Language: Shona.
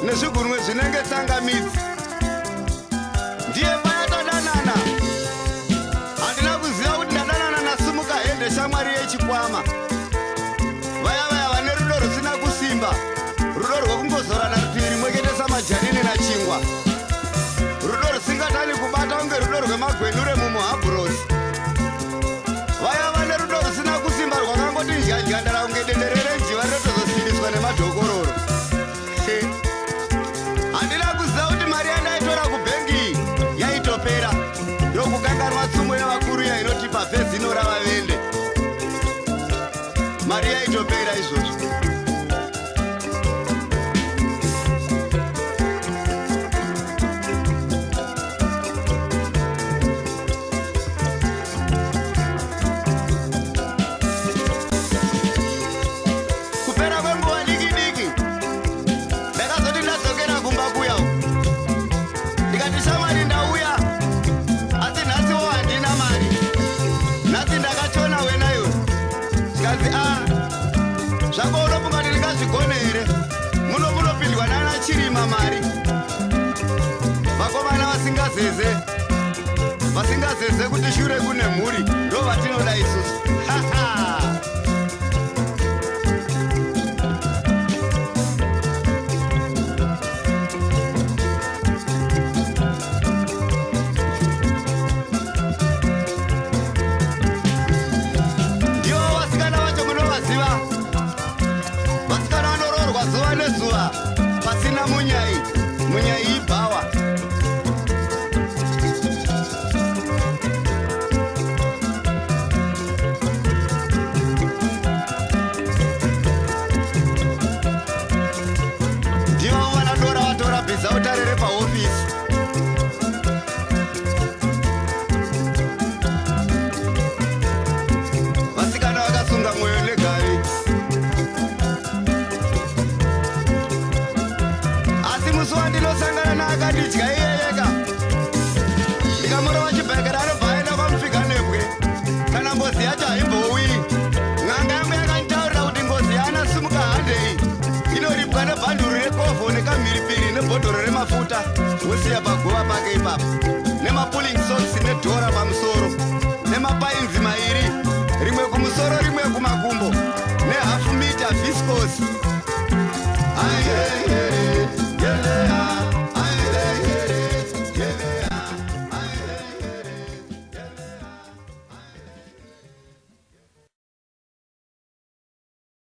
nezvigunwe zvinenge tsangamidzi. Ndiye paya tadanana. Handina kuziva kuti ndadanana nasumuka hende shamwari yechikwama. Vaya vane rudo rusina kusimba, rudo rwekungozorana rutivi rimwe chete samajanini nachingwa, rudo rusingatani kubata kunge rudo rwemagwenure mumuhabhurosi. Vaya vane rudo rusina kusimba rwakangoti njanjandara kunge denderere njiva rinotozosimbiswa nemadhokororo. Handina kuziva kuti mari yandaitora kubhengi yaitopera, yokukanganwa tsumo yevakuru yainotipa vhezino ravavende. Mari yaitopera izvozvo. Kupera kwenguva diki ndakazoti ndadzokera kumba kuya ndikati shamwari ndauya, asi nhasiwo handina mari, nhasi ndakachona wenayo. Zikazi zvako unofunga kuti ndingazvigone here? Munopindwa nana Chirima mari. Vakomana vasingazeze kuti shure kune mhuri ndo vatinoda isusu. Zuva nezuva pasina munyai ibhawa. Ndivo vanadora vatora bhiza utarire pahofisi. Vasikana vakasunga mwoyo negavi. Musi wandinosangana naakandidya iyeyeka, ndikamurova chibhekera anobva aenda kwamufika nebwe, kana ngozi yacho haimbowi. N'anga yangu yakanditaurira kuti ngozi yaanasimuka handei inoripwa nebhanduru rekovho nekamhiripiri nebhodhoro remafuta wosiya paguva pake ipapo, nemapuling socks nedhora pamusoro, nemapainzi mairi, rimwe kumusoro rimwe kumakumbo, nehafu mita viscos.